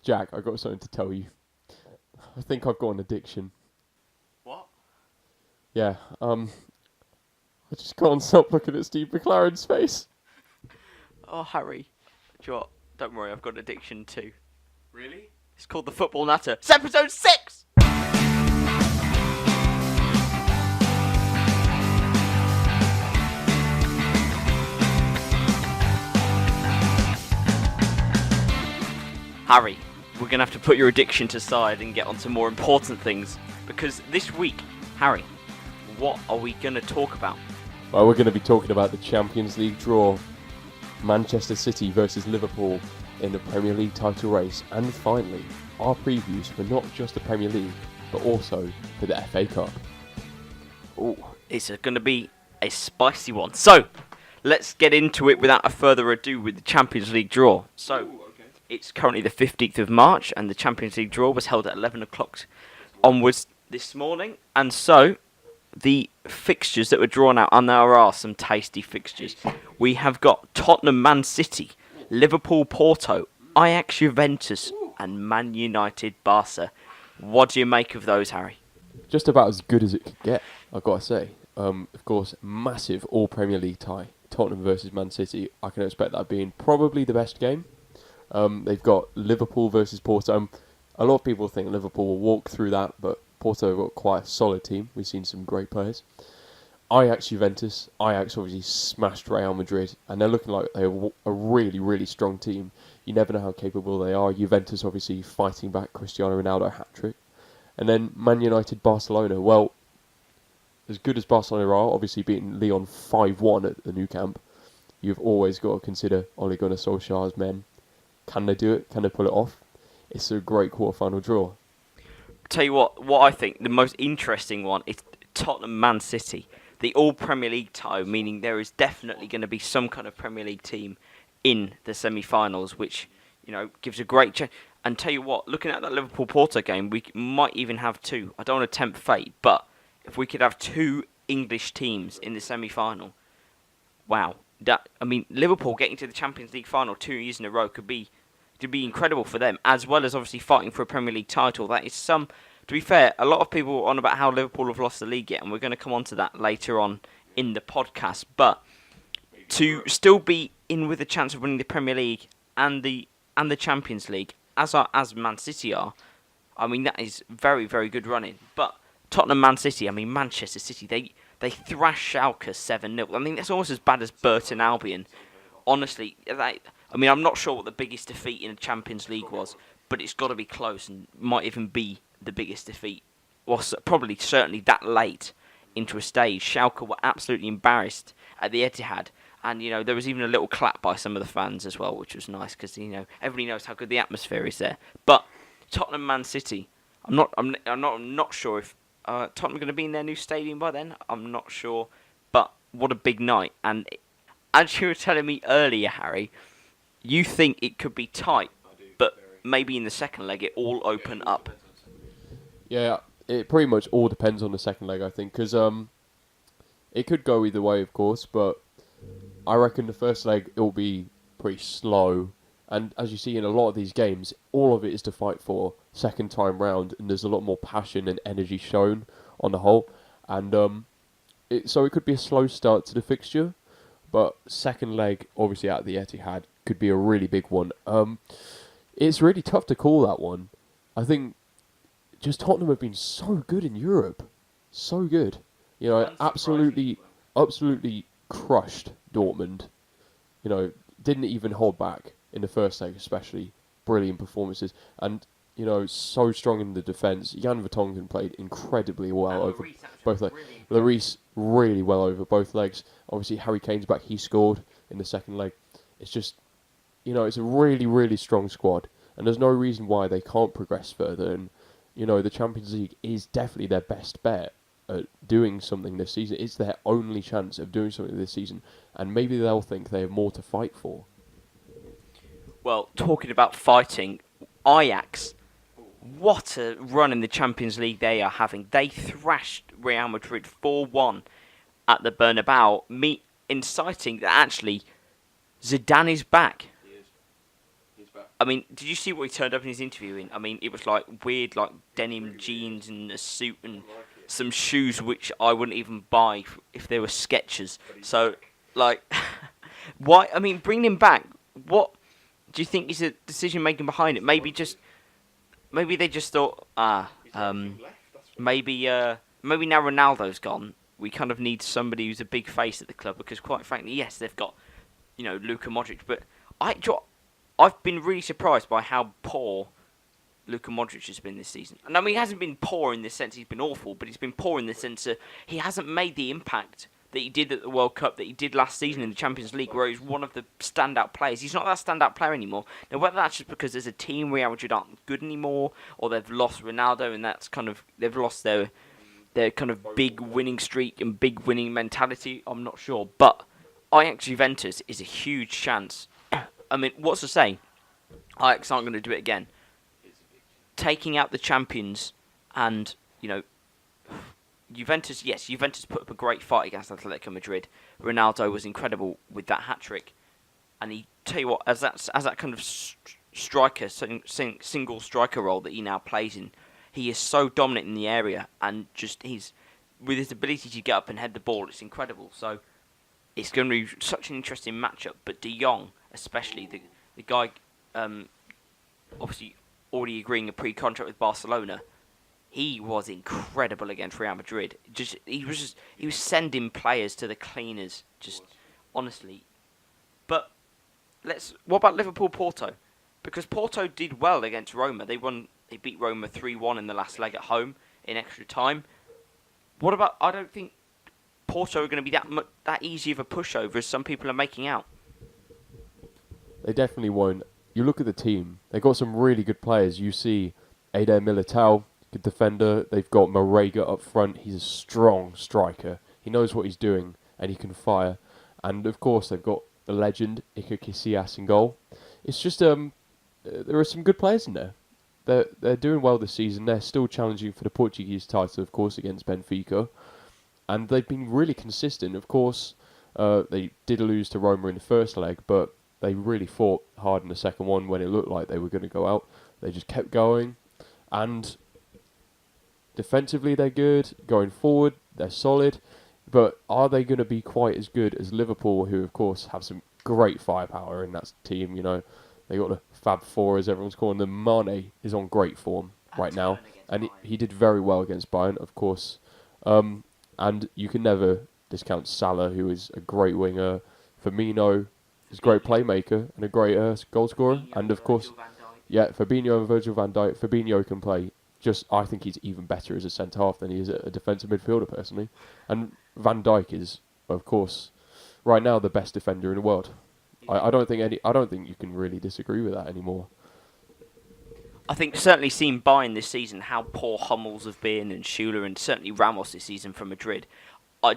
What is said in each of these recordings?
Jack, I got something to tell you. I think I've got an addiction. What? Yeah, I just can't stop looking at Steve McLaren's face. Oh, Harry. Do you know what? Don't worry, I've got an addiction too. Really? It's called the Football Natter. It's episode 6! Harry, we're going to have to put your addiction to side and get on to more important things. Because this week, Harry, what are we going to talk about? Well, we're going to be talking about the Champions League draw, Manchester City versus Liverpool in the Premier League title race, and finally, our previews for not just the Premier League, but also for the FA Cup. Oh, it's going to be a spicy one. So, let's get into it without a further ado with the Champions League draw. So, it's currently the 15th of March, and the Champions League draw was held at 11 o'clock onwards this morning. And so, the fixtures that were drawn out, and there are some tasty fixtures. We have got Tottenham Man City, Liverpool Porto, Ajax Juventus, and Man United Barca. What do you make of those, Harry? Just about as good as it could get, I've got to say. Of course, massive all-Premier League tie. Tottenham versus Man City. I can expect that being probably the best game. They've got Liverpool versus Porto. A lot of people think Liverpool will walk through that, but Porto have got quite a solid team. We've seen some great players. Ajax Juventus. Ajax obviously smashed Real Madrid, and they're looking like they're a really, really strong team. You never know how capable they are. Juventus obviously fighting back Cristiano Ronaldo hat-trick. And then Man United Barcelona. Well, as good as Barcelona are, obviously beating Lyon 5-1 at the Nou Camp, you've always got to consider Ole Gunnar Solskjaer's men. Can they do it? Can they pull it off? It's a great quarter-final draw. Tell you what I think the most interesting one is Tottenham Man City. The all-Premier League tie, meaning there is definitely going to be some kind of Premier League team in the semi-finals, which, you know, gives a great chance. And tell you what, looking at that Liverpool-Porto game, we might even have two. I don't want to tempt fate, but if we could have two English teams in the semi-final, wow. Liverpool getting to the Champions League final 2 years in a row could be incredible for them, as well as obviously fighting for a Premier League title. That is some. To be fair, a lot of people are on about how Liverpool have lost the league yet, and we're going to come on to that later on in the podcast. But to still be in with a chance of winning the Premier League and the Champions League, as Man City are, I mean, that is very, very good running. But Tottenham, Man City, Manchester City, they thrashed Schalke 7-0. I mean, that's almost as bad as Burton Albion. Honestly, I'm not sure what the biggest defeat in the Champions League was, but it's got to be close and might even be the biggest defeat. Was probably certainly that late into a stage. Schalke were absolutely embarrassed at the Etihad, and there was even a little clap by some of the fans as well, which was nice because everybody knows how good the atmosphere is there. But Tottenham, Man City, I'm not sure if Tottenham are going to be in their new stadium by then. I'm not sure, but what a big night! And as you were telling me earlier, Harry, you think it could be tight, but maybe in the second leg it all open up. Yeah, it pretty much all depends on the second leg, I think, because it could go either way, of course, but I reckon the first leg it will be pretty slow, and as you see in a lot of these games, all of it is to fight for second time round, and there's a lot more passion and energy shown on the whole, and so it could be a slow start to the fixture, but second leg, obviously at the Etihad, could be a really big one. It's really tough to call that one. I think just Tottenham have been so good in Europe. So good. Absolutely crushed Dortmund. Didn't even hold back in the first leg, especially. Brilliant performances. And, so strong in the defence. Jan Vertonghen played incredibly well over both legs. Lloris really well over both legs. Obviously, Harry Kane's back. He scored in the second leg. It's just, it's a really, really strong squad. And there's no reason why they can't progress further. And, the Champions League is definitely their best bet at doing something this season. It's their only chance of doing something this season. And maybe they'll think they have more to fight for. Well, talking about fighting, Ajax, what a run in the Champions League they are having. They thrashed Real Madrid 4-1 at the Bernabeu, inciting that actually Zidane is back. He is. He's back. I mean, did you see what he turned up in his interview in? I mean, it was like weird, like denim jeans and a suit and some shoes which I wouldn't even buy if they were Skechers. So, like, why? I mean, bringing him back. What do you think is the decision making behind it? Maybe they just thought, maybe now Ronaldo's gone. We kind of need somebody who's a big face at the club because, quite frankly, yes, they've got Luka Modric, but I've been really surprised by how poor Luka Modric has been this season. And I mean, he hasn't been poor in the sense he's been awful, but he's been poor in the sense that he hasn't made the impact that he did at the World Cup, that he did last season in the Champions League, where he's one of the standout players. He's not that standout player anymore. Now, whether that's just because as a team Real Madrid aren't good anymore, or they've lost Ronaldo and they've lost their kind of big winning streak and big winning mentality, I'm not sure. But Ajax Juventus is a huge chance. I mean, what's to say Ajax aren't going to do it again? Taking out the champions and, Juventus, yes, Juventus put up a great fight against Atletico Madrid. Ronaldo was incredible with that hat-trick. And he, tell you what, as that kind of striker, single striker role that he now plays in, he is so dominant in the area and just with his ability to get up and head the ball, it's incredible. So it's going to be such an interesting matchup. But De Jong, especially, the guy obviously already agreeing a pre-contract with Barcelona, he was incredible against Real Madrid. He was sending players to the cleaners, just honestly. But what about Liverpool-Porto? Because Porto did well against Roma. They beat Roma 3-1 in the last leg at home in extra time. What about? I don't think Porto are going to be that easy of a pushover as some people are making out. They definitely won't. You look at the team; they got some really good players. You see, Eder Militao, good defender. They've got Marega up front. He's a strong striker. He knows what he's doing, and he can fire. And of course, they've got the legend Iker Casillas in goal. It's just there are some good players in there. They're doing well this season. They're still challenging for the Portuguese title, of course, against Benfica. And they've been really consistent. Of course, they did lose to Roma in the first leg, but they really fought hard in the second one when it looked like they were going to go out. They just kept going. And defensively, they're good. Going forward, they're solid. But are they going to be quite as good as Liverpool, who, of course, have some great firepower in that team, They got the Fab Four, as everyone's calling them. Mane is on great form right now. And he did very well against Bayern, of course. And you can never discount Salah, who is a great winger. Firmino is a great playmaker and a great goal scorer. And, of course, Fabinho and Virgil van Dijk. Fabinho can play. I think he's even better as a centre-half than he is a defensive midfielder, personally. And Van Dijk is, of course, right now the best defender in the world. I don't think you can really disagree with that anymore. I think certainly seen Bayern this season how poor Hummels have been and Schuler and certainly Ramos this season for Madrid. I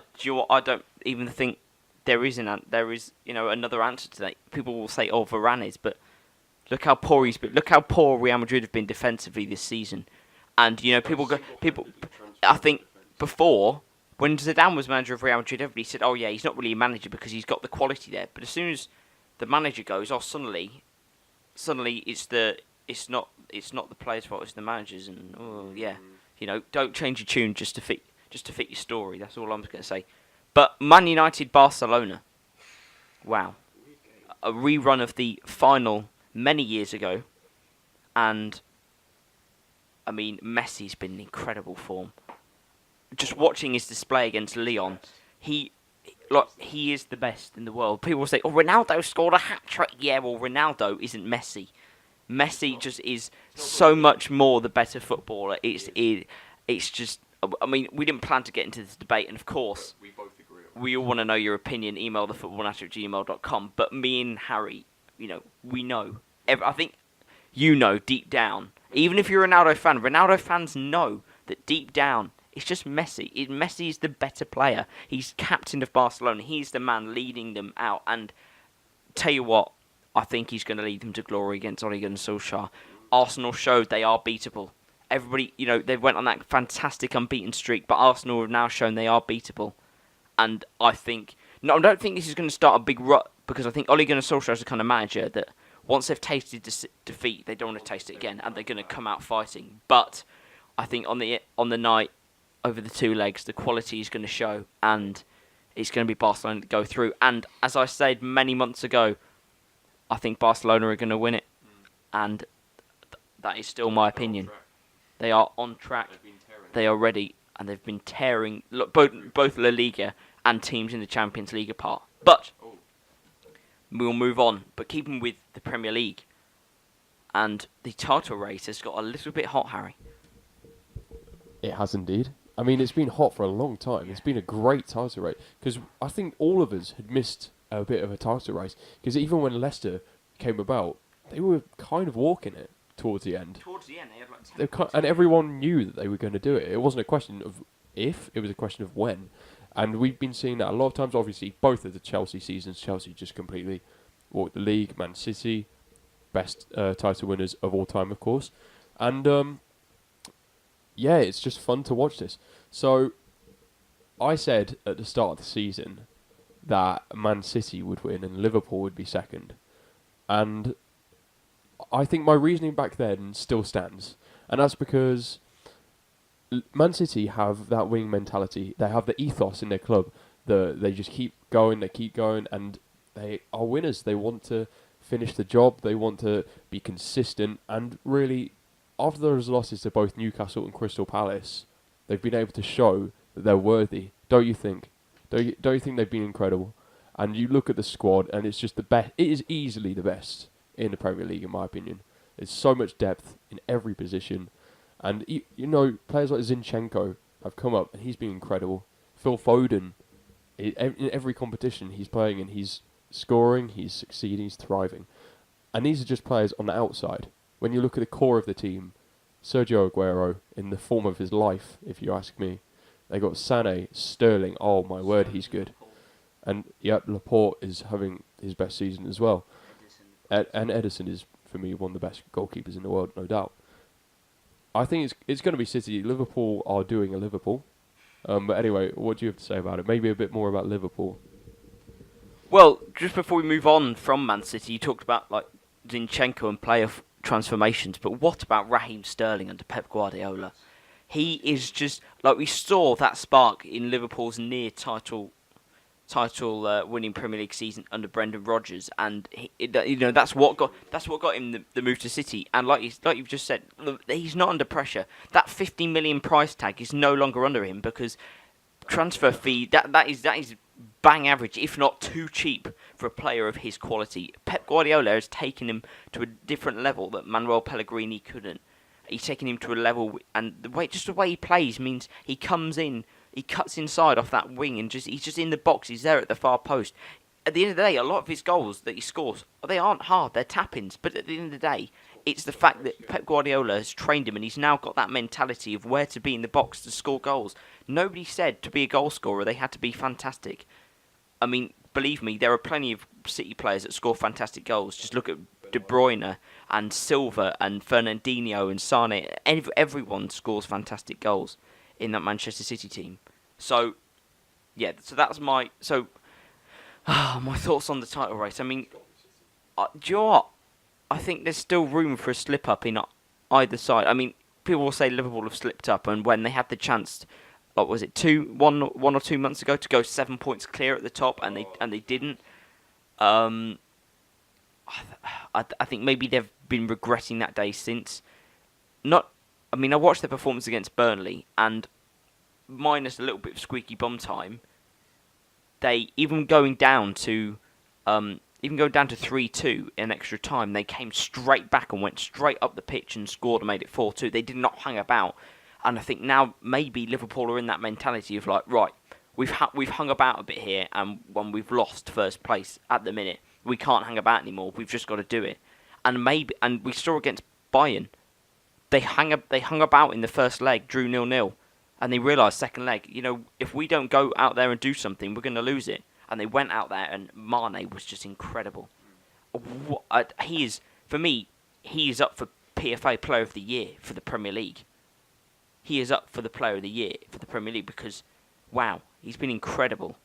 don't even think there is another answer to that. People will say, "Oh, Varane is," but look how poor he's been. Look how poor Real Madrid have been defensively this season. And people. I think before, when Zidane was manager of Real Madrid, everybody said, "Oh yeah, he's not really a manager because he's got the quality there." But as soon as the manager goes, suddenly it's not the players' fault, it's the managers, and don't change your tune just to fit your story. That's all I'm going to say. But Man United Barcelona, wow, a rerun of the final many years ago, and I mean Messi's been in incredible form. Just watching his display against Lyon, he is the best in the world. People will say, "Oh, Ronaldo scored a hat-trick." Yeah, well, Ronaldo isn't Messi. Messi just is so much more the better footballer. It's just. I mean, we didn't plan to get into this debate, and of course, we both agree. We all want to know your opinion. Email thefootballnatter@gmail.com. But me and Harry, we know. I think deep down. Even if you're a Ronaldo fans know that deep down, it's just Messi. Messi is the better player. He's captain of Barcelona. He's the man leading them out. And tell you what, I think he's going to lead them to glory against Ole Gunnar Solskjaer. Arsenal showed they are beatable. Everybody, they went on that fantastic unbeaten streak, but Arsenal have now shown they are beatable. And I don't think this is going to start a big rut, because I think Ole Gunnar Solskjaer is the kind of manager that Once they've tasted defeat, they don't want to taste it again, and they're going to come out fighting. But I think on the night, over the 2 legs, the quality is going to show, and it's going to be Barcelona to go through. And as I said many months ago, I think Barcelona are going to win it, and that is still my opinion. They are on track. They are ready, and they've been tearing both La Liga and teams in the Champions League apart. But we'll move on. But keeping with the Premier League, and the title race has got a little bit hot, Harry. It has indeed. I mean, it's been hot for a long time. It's been a great title race because I think all of us had missed a bit of a title race because even when Leicester came about, they were kind of walking it towards the end. They had like 10 And everyone knew that they were going to do it. It wasn't a question of if, it was a question of when. And we've been seeing that a lot of times. Obviously, both of the Chelsea seasons, Chelsea just completely walked the league. Man City, best title winners of all time, of course. And yeah, it's just fun to watch this. So I said at the start of the season that Man City would win and Liverpool would be second. And I think my reasoning back then still stands. And that's because Man City have that winning mentality. They have the ethos in their club. They just keep going, and they are winners. They want to finish the job. They want to be consistent. And really, after those losses to both Newcastle and Crystal Palace, they've been able to show that they're worthy. Don't you think? Don't you think they've been incredible? And you look at the squad, and it's just the best. It is easily the best in the Premier League, in my opinion. There's so much depth in every position. And, you know, players like Zinchenko have come up, and he's been incredible. Phil Foden, in every competition he's playing in, he's scoring, he's succeeding, he's thriving. And these are just players on the outside. When you look at the core of the team, Sergio Aguero, in the form of his life, if you ask me. They got Sané, Sterling, oh my word, he's good. And, yep, Laporte is having his best season as well. And Edison is, for me, one of the best goalkeepers in the world, no doubt. I think it's going to be City. Liverpool are doing a Liverpool. But anyway, what do you have to say about it? Maybe a bit more about Liverpool. Well, just before we move on from Man City, you talked about like Zinchenko and player transformations, but what about Raheem Sterling under Pep Guardiola? He is just like we saw that spark in Liverpool's near title winning Premier League season under Brendan Rodgers, and that's what got him the move to City. And like you've just said, he's not under pressure. That 50 million price tag is no longer under him because transfer fee that is bang average, if not too cheap for a player of his quality. Pep Guardiola has taken him to a different level that Manuel Pellegrini couldn't. He's taken him to a level, and the way he plays means he comes in. He cuts inside off that wing and he's just in the box. He's there at the far post. At the end of the day, a lot of his goals that he scores, they aren't hard. They're tap-ins. But at the end of the day, it's the fact that Pep Guardiola has trained him and he's now got that mentality of where to be in the box to score goals. Nobody said to be a goal scorer they had to be fantastic. I mean, believe me, there are plenty of City players that score fantastic goals. Just look at De Bruyne and Silva and Fernandinho and Sane. Everyone scores fantastic goals in that Manchester City team. So, yeah, so that's my thoughts on the title race. I mean, do you know what? I think there's still room for a slip-up in either side. I mean, people will say Liverpool have slipped up, and when they had the chance, what was it, one or 2 months ago, to go 7 points clear at the top, and they didn't. I think maybe they've been regretting that day since. I watched their performance against Burnley, and minus a little bit of squeaky bum time, they even going down to 3-2 in extra time, they came straight back and went straight up the pitch and scored and made it 4-2. They did not hang about, and I think now maybe Liverpool are in that mentality of like, right, we've hung about a bit here, and when we've lost first place at the minute, we can't hang about anymore. We've just got to do it, and we saw against Bayern, they hung about in the first leg, drew 0-0. And they realised second leg, if we don't go out there and do something, we're going to lose it. And they went out there, and Mane was just incredible. He is up for PFA Player of the Year for the Premier League. He is up for the Player of the Year for the Premier League because, wow, he's been incredible.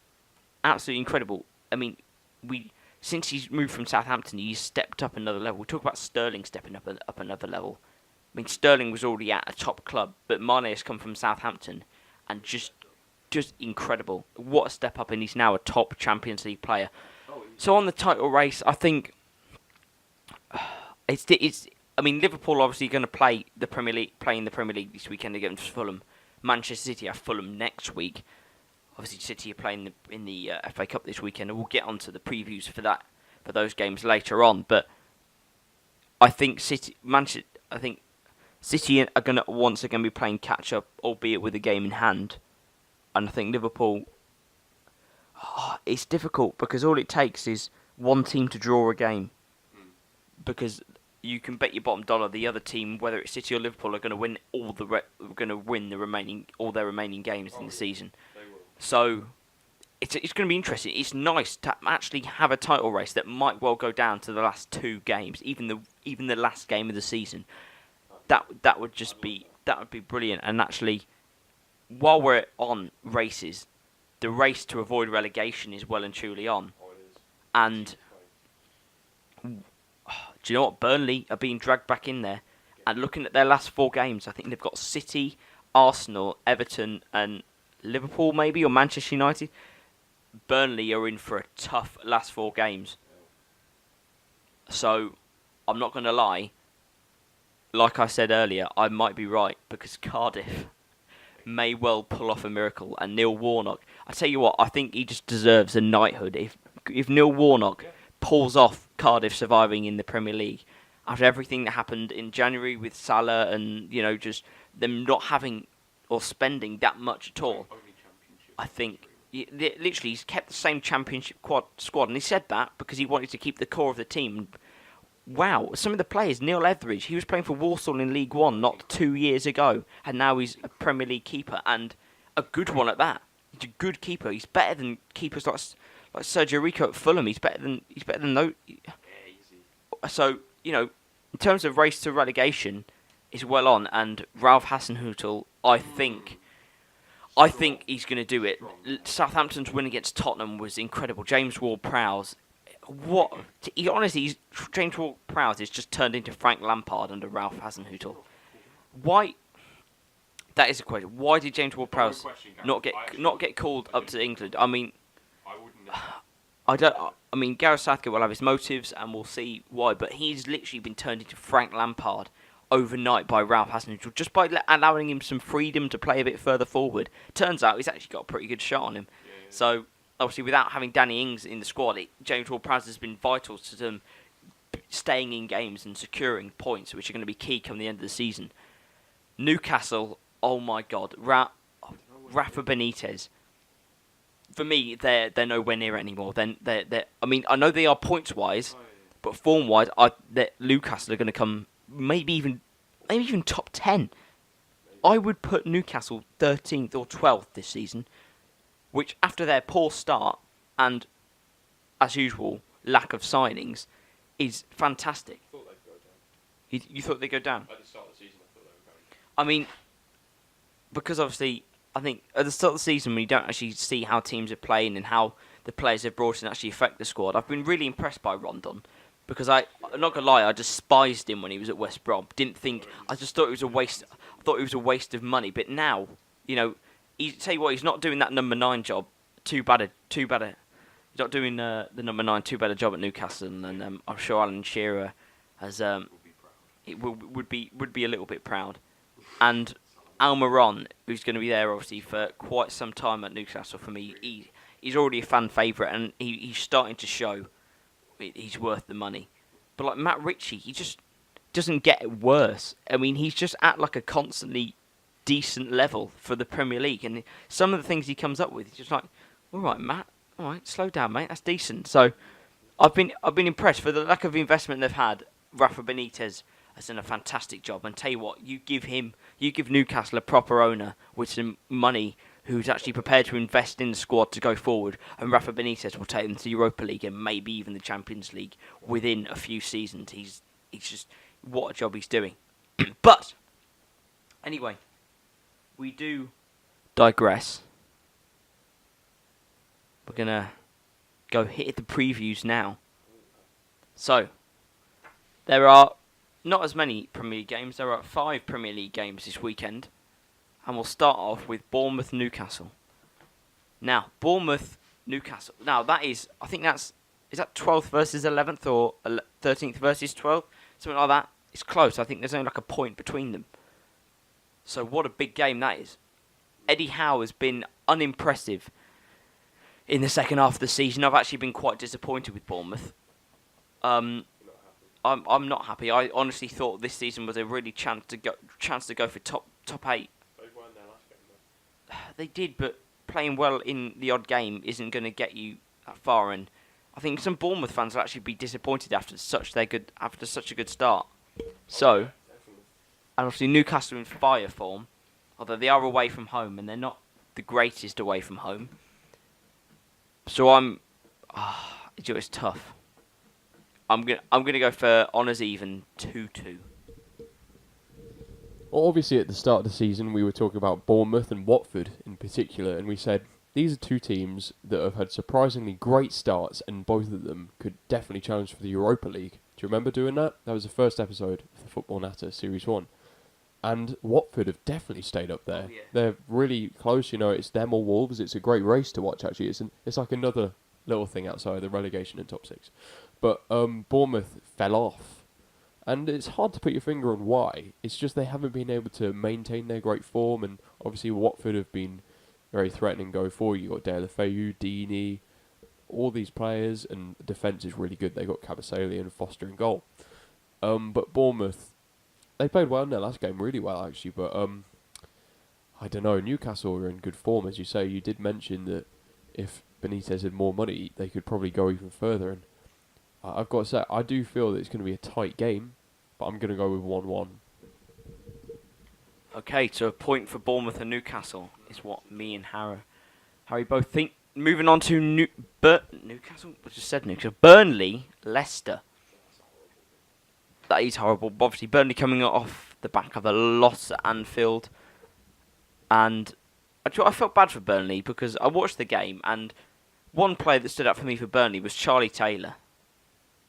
Absolutely incredible. I mean, since he's moved from Southampton, he's stepped up another level. We talk about Sterling stepping up another level. I mean, Sterling was already at a top club, but Mane has come from Southampton, and just incredible. What a step up, and he's now a top Champions League player. So on the title race, I think it's. I mean, Liverpool are obviously going to play the Premier League, playing the Premier League this weekend against Fulham. Manchester City have Fulham next week. Obviously, City are playing in the FA Cup this weekend, and we'll get onto the previews for those games later on. But I think City are going to once again be playing catch up, albeit with a game in hand. And I think Liverpool, it's difficult because all it takes is one team to draw a game. Because you can bet your bottom dollar the other team, whether it's City or Liverpool, are going to win all their remaining games in the season. So it's going to be interesting. It's nice to actually have a title race that might well go down to the last two games, even the last game of the season. That would be brilliant. And actually, while we're on races, the race to avoid relegation is well and truly on. And do you know what? Burnley are being dragged back in there. And looking at their last four games, I think they've got City, Arsenal, Everton, and Liverpool maybe, or Manchester United. Burnley are in for a tough last four games. So, I'm not going to lie. Like I said earlier, I might be right, because Cardiff may well pull off a miracle. And Neil Warnock, I tell you what, I think he just deserves a knighthood. If Neil Warnock pulls off Cardiff surviving in the Premier League, after everything that happened in January with Salah and, just them not having or spending that much at all, I think literally he's kept the same championship squad, and he said that because he wanted to keep the core of the team. Wow, some of the players, Neil Etheridge, he was playing for Walsall in League One not 2 years ago, and now he's a Premier League keeper, and a good one at that. He's a good keeper. He's better than keepers like Sergio Rico at Fulham. He's better than those. So in terms of race to relegation, it's well on, and Ralph Hasenhüttl, I think he's going to do it. Southampton's win against Tottenham was incredible. James Ward-Prowse, James Ward-Prowse has just turned into Frank Lampard under Ralph Hasenhüttl. Why? That is a question. Why did James Ward-Prowse not get called up to England? I mean, Gareth Southgate will have his motives, and we'll see why. But he's literally been turned into Frank Lampard overnight by Ralph Hasenhüttl, just by allowing him some freedom to play a bit further forward. Turns out he's actually got a pretty good shot on him. So obviously, without having Danny Ings in the squad, James Ward-Prowse has been vital to them staying in games and securing points, which are going to be key come the end of the season. Newcastle, oh my God, Rafa Benitez. For me, they're nowhere near it anymore. I know they are points wise, but form wise, Newcastle are going to come maybe even top 10. I would put Newcastle 13th or 12th this season, which after their poor start and, as usual, lack of signings, is fantastic. I thought they'd go down. You thought they'd go down? At the start of the season, I thought they were going. I mean, because obviously, I think at the start of the season, when you don't actually see how teams are playing and how the players they've brought in actually affect the squad, I've been really impressed by Rondon. Because I'm not gonna lie, I despised him when he was at West Brom. I just thought it was a waste. I thought it was a waste of money. But now, tell you what, he's not doing that number 9 job. Too bad. He's not doing the number 9 too bad a job at Newcastle, and I'm sure Alan Shearer has would be a little bit proud. And Almiron, who's going to be there obviously for quite some time at Newcastle, for me, he's already a fan favourite, and he's starting to show he's worth the money. But like Matt Ritchie, he just doesn't get worse. I mean, he's just at like a constantly decent level for the Premier League, and some of the things he comes up with, he's just like, all right, Matt, all right, slow down, mate, that's decent. So I've been impressed for the lack of investment they've had. Rafa Benitez has done a fantastic job, and tell you what, you give Newcastle a proper owner with some money, who's actually prepared to invest in the squad to go forward, and Rafa Benitez will take them to the Europa League and maybe even the Champions League within a few seasons. He's just, what a job he's doing. But anyway, we do digress. We're gonna go hit the previews now So, there are not as many Premier League games. There are 5 Premier League games this weekend. And we'll start off with Bournemouth-Newcastle. Now, Bournemouth-Newcastle. Now, is that 12th versus 11th or 13th versus 12th? Something like that. It's close. I think there's only like a point between them. So what a big game that is. Eddie Howe has been unimpressive in the second half of the season. I've actually been quite disappointed with Bournemouth. I'm not happy. I honestly thought this season was a really chance to go for top 8. They won their last game, though. They did, but playing well in the odd game isn't going to get you that far. And I think some Bournemouth fans will actually be disappointed after such a good start. So, Yeah, definitely. and obviously Newcastle in fire form, although they are away from home and they're not the greatest away from home. So it's tough. I'm gonna go for honours even 2-2. Well, obviously, at the start of the season, we were talking about Bournemouth and Watford in particular, and we said these are 2 teams that have had surprisingly great starts, and both of them could definitely challenge for the Europa League. Do you remember doing that? That was the first episode of the Football Natter Series 1. And Watford have definitely stayed up there. Oh, yeah. They're really close, it's them or Wolves. It's a great race to watch, actually. It's like another little thing outside the relegation and top 6. But Bournemouth fell off. And it's hard to put your finger on why. It's just they haven't been able to maintain their great form, and obviously Watford have been very threatening going forward. You've got Dale Feu, Deeney, all these players, and the defence is really good. They've got Kabasele and Foster in goal. But Bournemouth, they played well in their last game, really well actually, but I don't know, Newcastle are in good form, as you say. You did mention that if Benitez had more money, they could probably go even further, and I've got to say, I do feel that it's going to be a tight game, but I'm going to go with 1-1. Okay, so a point for Bournemouth and Newcastle is what me and Harry both think. Moving on to Newcastle. I just said Newcastle. Burnley, Leicester. That is horrible. Obviously, Burnley coming off the back of a loss at Anfield, and I felt bad for Burnley because I watched the game, and one player that stood out for me for Burnley was Charlie Taylor.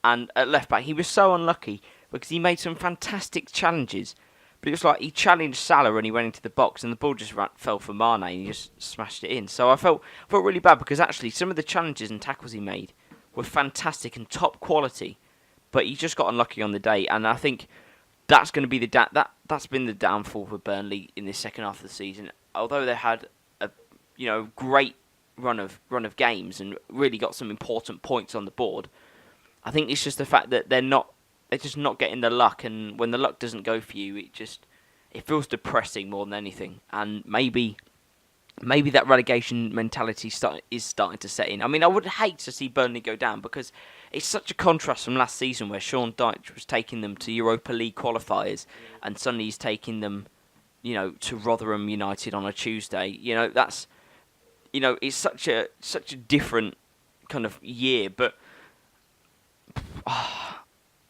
And at left back, he was so unlucky because he made some fantastic challenges. But it was like he challenged Salah and he went into the box and the ball just fell for Mane and he just smashed it in. So I felt really bad because actually some of the challenges and tackles he made were fantastic and top quality. But he just got unlucky on the day, and I think that's going to be that's been the downfall for Burnley in this second half of the season. Although they had a great run of games and really got some important points on the board, I think it's just the fact that they're just not getting the luck, and when the luck doesn't go for you, it feels depressing more than anything. And maybe that relegation mentality is starting to set in. I mean, I would hate to see Burnley go down because it's such a contrast from last season where Sean Dyche was taking them to Europa League qualifiers, and suddenly he's taking them, to Rotherham United on a Tuesday. It's such a different kind of year, but.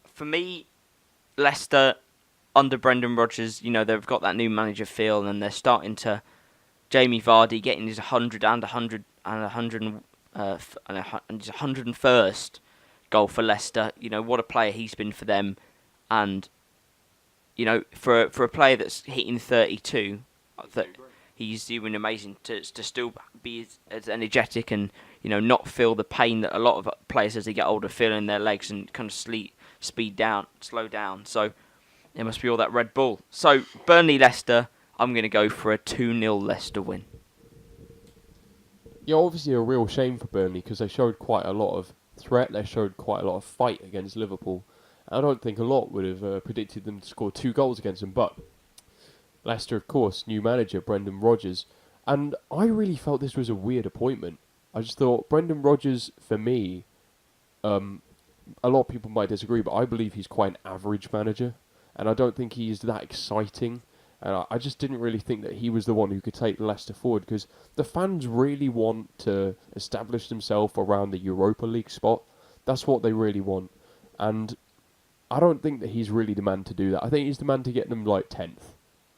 For me, Leicester under Brendan Rodgers, they've got that new manager feel, and they're starting to Jamie Vardy getting his 101st goal for Leicester. What a player he's been for them, and for a player that's hitting 32, that he's doing amazing to still be as energetic and not feel the pain that a lot of players as they get older feel in their legs and kind of slow down. So it must be all that Red Bull. So Burnley Leicester, I'm going to go for a 2-0 Leicester win. Yeah, obviously a real shame for Burnley because they showed quite a lot of threat. They showed quite a lot of fight against Liverpool. I don't think a lot would have predicted them to score 2 goals against them, but Leicester, of course, new manager Brendan Rodgers, and I really felt this was a weird appointment. I just thought Brendan Rodgers, for me, a lot of people might disagree, but I believe he's quite an average manager, and I don't think he's that exciting. And I just didn't really think that he was the one who could take Leicester forward because the fans really want to establish themselves around the Europa League spot. That's what they really want, and I don't think that he's really the man to do that. I think he's the man to get them like 10th,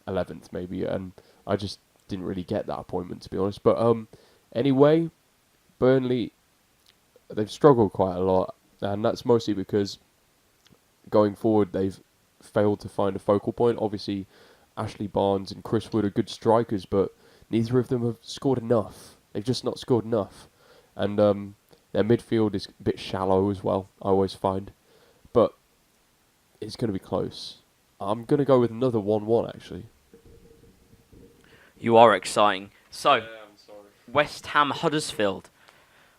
11th maybe, and I just didn't really get that appointment, to be honest. But anyway, Burnley, they've struggled quite a lot, and that's mostly because going forward, they've failed to find a focal point. Obviously, Ashley Barnes and Chris Wood are good strikers, but neither of them have scored enough. They've just not scored enough. And their midfield is a bit shallow as well, I always find. But it's going to be close. I'm going to go with another 1-1, actually. You are exciting. So, I'm sorry. West Ham Huddersfield.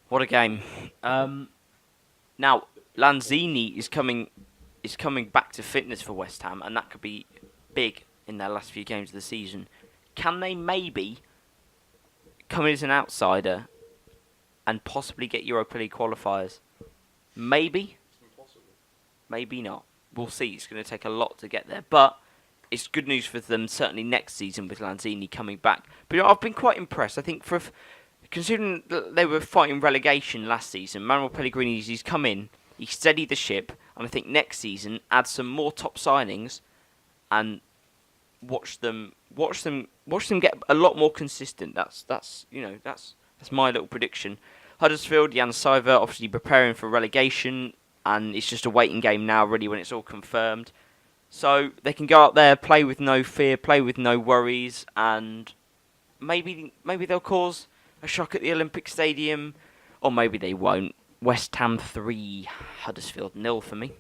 What a game. Now, Lanzini is coming back to fitness for West Ham, and that could be big in their last few games of the season. Can they maybe come in as an outsider and possibly get Europa League qualifiers? Maybe. Maybe not. We'll see. It's going to take a lot to get there. But it's good news for them, certainly next season with Lanzini coming back. But I've been quite impressed. I think considering that they were fighting relegation last season, Manuel Pellegrini, he's come in, he steadied the ship, and I think next season add some more top signings and watch them get a lot more consistent. That's my little prediction. Huddersfield, Jan Siver obviously preparing for relegation, and it's just a waiting game now, really, when it's all confirmed. So they can go out there, play with no fear, play with no worries, and maybe they'll cause a shock at the Olympic Stadium, or maybe they won't. West Ham 3, Huddersfield 0 for me.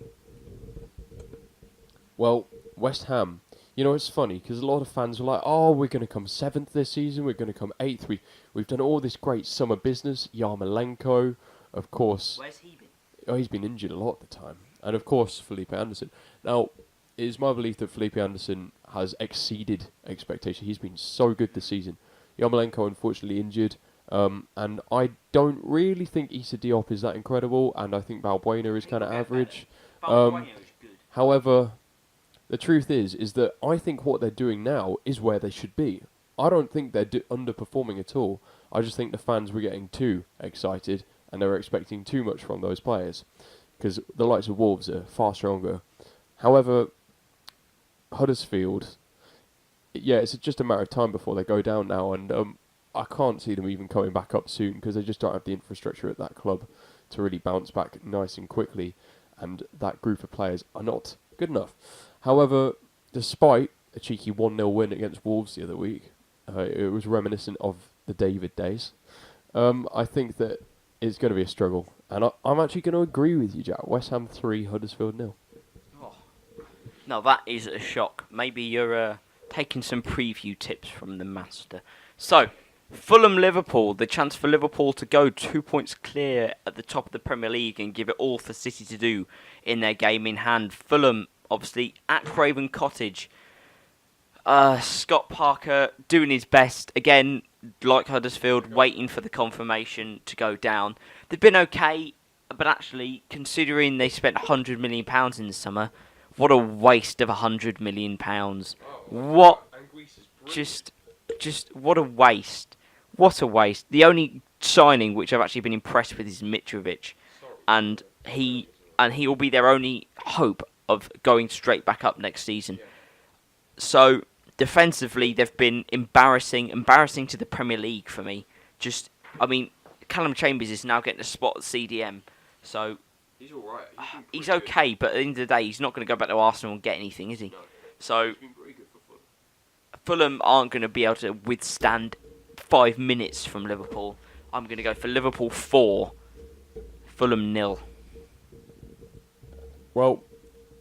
Well, West Ham, it's funny because a lot of fans were like, "Oh, we're going to come 7th this season. We're going to come 8th. We've done all this great summer business." Yarmolenko, of course. Where's he been? Oh, he's been injured a lot at the time, and of course Felipe Anderson. Now, it is my belief that Felipe Anderson has exceeded expectation. He's been so good this season. Yarmolenko, unfortunately, injured. And I don't really think Issa Diop is that incredible, and I think Balbuena is kind of average. However, the truth is that I think what they're doing now is where they should be. I don't think they're underperforming at all. I just think the fans were getting too excited, and they were expecting too much from those players, because the likes of Wolves are far stronger. However, Huddersfield, it's just a matter of time before they go down now, and I can't see them even coming back up soon because they just don't have the infrastructure at that club to really bounce back nice and quickly, and that group of players are not good enough. However, despite a cheeky 1-0 win against Wolves the other week, it was reminiscent of the David days. I think that it's going to be a struggle, and I'm actually going to agree with you, Jack. West Ham 3, Huddersfield 0. Oh. Now that is a shock. Maybe you're taking some preview tips from the master. So, Fulham-Liverpool, the chance for Liverpool to go 2 points clear at the top of the Premier League and give it all for City to do in their game in hand. Fulham, obviously, at Craven Cottage. Scott Parker doing his best. Again, like Huddersfield, waiting for the confirmation to go down. They've been okay, but actually, considering they spent £100 million in the summer, what a waste of £100 million. What? Just what a waste. What a waste. The only signing which I've actually been impressed with is Mitrovic. And he will be their only hope of going straight back up next season. So, defensively, they've been embarrassing to the Premier League for me. Callum Chambers is now getting a spot at CDM. So, he's alright. He's okay, but at the end of the day, he's not going to go back to Arsenal and get anything, is he? No. So, He's been pretty good for Fulham aren't going to be able to withstand 5 minutes from Liverpool. I'm going to go for Liverpool 4, Fulham 0. Well,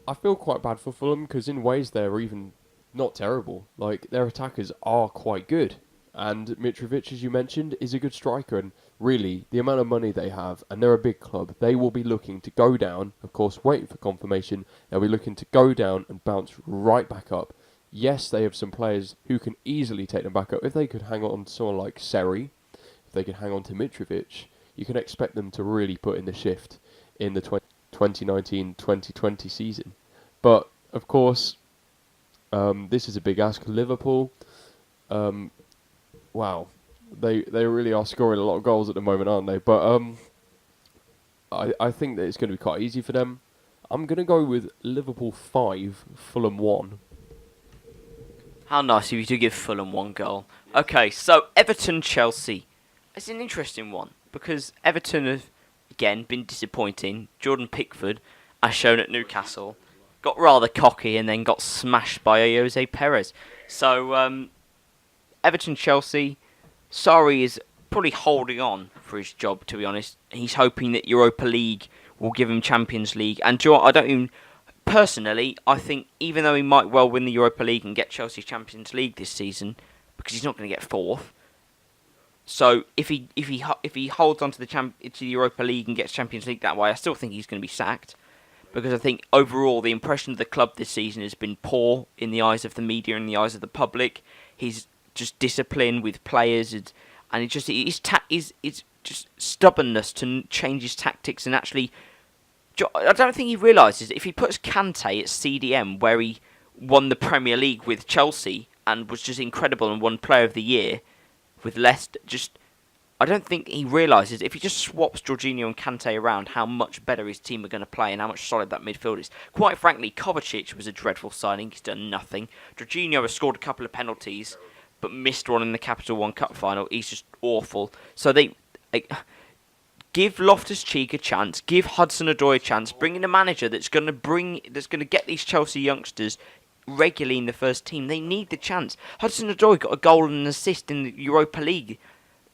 I feel quite bad for Fulham because in ways they're even not terrible. Like, their attackers are quite good. And Mitrovic, as you mentioned, is a good striker. And really, the amount of money they have, and they're a big club, they will be looking to go down, of course, waiting for confirmation. They'll be looking to go down and bounce right back up. Yes, they have some players who can easily take them back up. If they could hang on to someone like Seri, if they could hang on to Mitrovic, you can expect them to really put in the shift in the 2019-2020 season. But, of course, this is a big ask of Liverpool. Wow, they really are scoring a lot of goals at the moment, aren't they? But I think that it's going to be quite easy for them. I'm going to go with Liverpool 5, Fulham 1. How nice of you to give Fulham 1 goal. Okay, so Everton-Chelsea. It's an interesting one, because Everton have, again, been disappointing. Jordan Pickford, as shown at Newcastle, got rather cocky and then got smashed by Jose Perez. So Everton-Chelsea, Sarri is probably holding on for his job, to be honest. He's hoping that Europa League will give him Champions League. And do you know what? I don't even... Personally, I think even though he might well win the Europa League and get Chelsea Champions League this season, because he's not going to get fourth. So if he holds on to the Europa League and gets Champions League that way, I still think he's going to be sacked. Because I think overall the impression of the club this season has been poor in the eyes of the media and the eyes of the public. He's just disciplined with players, and it's just stubbornness to change his tactics and actually. I don't think he realises if he puts Kante at CDM, where he won the Premier League with Chelsea and was just incredible and won Player of the Year with Leicester, I don't think he realises if he just swaps Jorginho and Kante around how much better his team are going to play and how much solid that midfield is. Quite frankly, Kovacic was a dreadful signing. He's done nothing. Jorginho has scored a couple of penalties but missed one in the Capital One Cup final. He's just awful. So they give Loftus-Cheek a chance, give Hudson-Odoi a chance, bring in a manager that's going to get these Chelsea youngsters regularly in the first team. They need the chance. Hudson-Odoi got a goal and an assist in the Europa League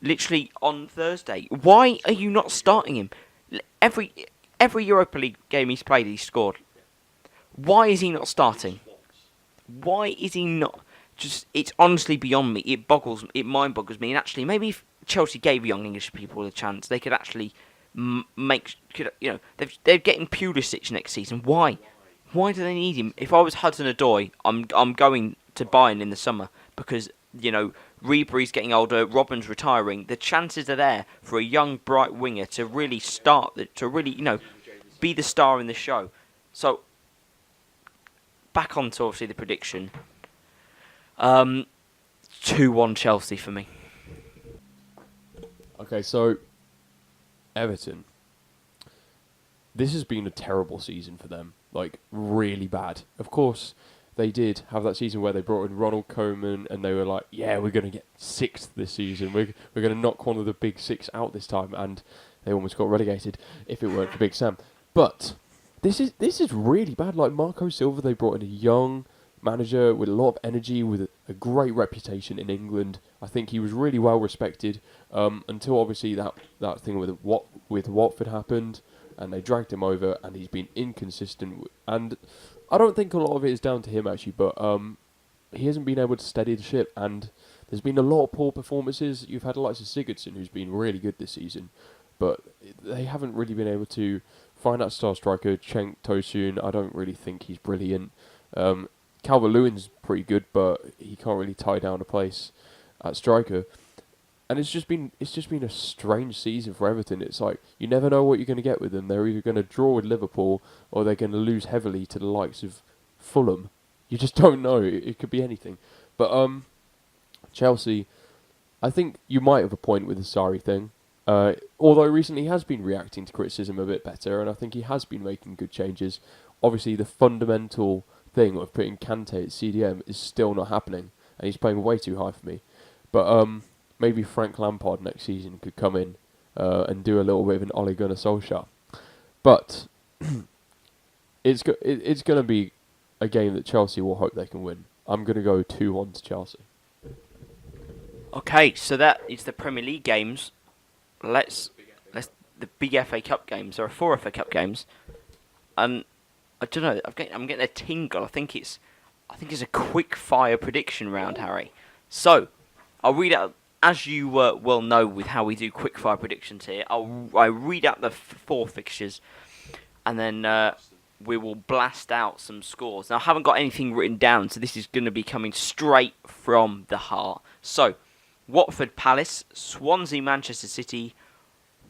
literally on Thursday. Why are you not starting him? Every Europa League game he's played, he's scored. Why is he not starting? Why is he not? It's honestly beyond me. It mind boggles me. And actually, maybe if Chelsea gave young English people a chance, they could actually they're getting Pulisic next season. Why? Why do they need him? If I was Hudson-Odoi, I'm going to Bayern in the summer because Ribery's getting older, Robben's retiring. The chances are there for a young, bright winger to really be the star in the show. So, back on to obviously the prediction. 2-1 Chelsea for me. Okay, so Everton. This has been a terrible season for them. Like, really bad. Of course, they did have that season where they brought in Ronald Koeman and they were like, yeah, we're going to get 6th this season. We're going to knock one of the big 6 out this time. And they almost got relegated if it weren't for Big Sam. But this is really bad. Like, Marco Silva, they brought in a young manager with a lot of energy, with a great reputation in England. I think he was really well respected until obviously that thing with Watford happened. And they dragged him over, and he's been inconsistent. And I don't think a lot of it is down to him, actually, but he hasn't been able to steady the ship, and there's been a lot of poor performances. You've had the likes of Sigurdsson, who's been really good this season, but they haven't really been able to find that star striker. Cenk Tosun, I don't really think he's brilliant. Calvert-Lewin's pretty good, but he can't really tie down a place at striker. And it's just been a strange season for Everton. It's like you never know what you're going to get with them. They're either going to draw with Liverpool or they're going to lose heavily to the likes of Fulham. You just don't know. It could be anything. But Chelsea, I think you might have a point with the Sarri thing. Although recently he has been reacting to criticism a bit better, and I think he has been making good changes. Obviously, the fundamental thing of putting Kante at CDM is still not happening, and he's playing way too high for me. But maybe Frank Lampard next season could come in and do a little bit of an Ole Gunnar Solskjaer. But it's going to be a game that Chelsea will hope they can win. I'm going to go 2-1 to Chelsea. Okay, so that is the Premier League games. Let's the big FA Cup games. There are 4 FA Cup games, and I don't know. I'm getting a tingle. I think it's a quick fire prediction round, Harry. So I'll read out. As you will know with how we do quickfire predictions here, I read out the 4 fixtures, and then we will blast out some scores. Now, I haven't got anything written down, so this is going to be coming straight from the heart. So, Watford Palace, Swansea Manchester City,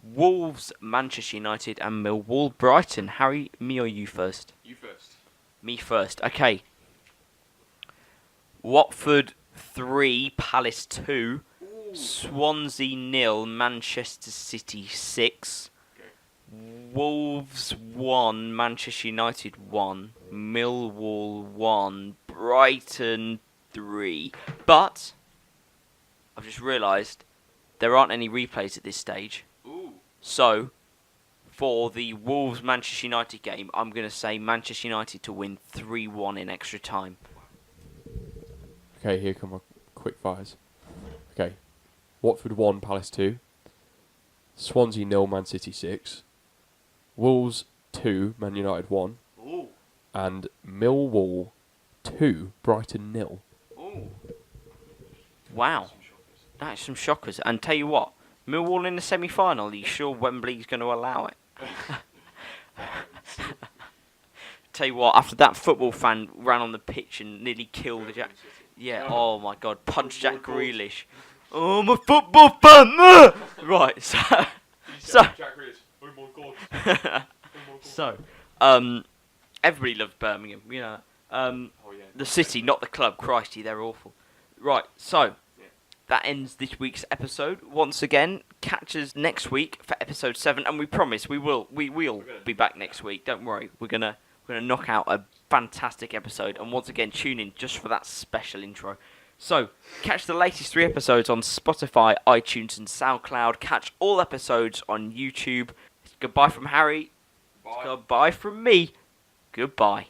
Wolves Manchester United, and Millwall Brighton. Harry, me or you first? You first. Me first. Okay. Watford 3, Palace 2. Swansea 0, Manchester City 6. Okay. Wolves 1, Manchester United 1, Millwall 1, Brighton 3. But I've just realised there aren't any replays at this stage. Ooh. So for the Wolves-Manchester United game, I'm going to say Manchester United to win 3-1 in extra time. Okay, here come my quick fires. Okay, Watford 1, Palace 2. Swansea 0, Man City 6. Wolves 2, Man United 1. Ooh. And Millwall 2, Brighton 0. Ooh. Wow. That's some shockers. And tell you what, Millwall in the semi-final, are you sure Wembley's going to allow it? Tell you what, after that football fan ran on the pitch and nearly killed the Jack... Yeah, oh my God, punched Jack Grealish. Oh, I'm a football fan! Right, so... So, everybody loves Birmingham, you know. The city, not the club. Christy, they're awful. Right, so that ends this week's episode. Once again, catch us next week for episode 7, and we promise we will be back next week. Don't worry, we're gonna knock out a fantastic episode, and once again, tune in just for that special intro. So, catch the latest 3 episodes on Spotify, iTunes, and SoundCloud. Catch all episodes on YouTube. Goodbye from Harry. Bye. Goodbye from me. Goodbye.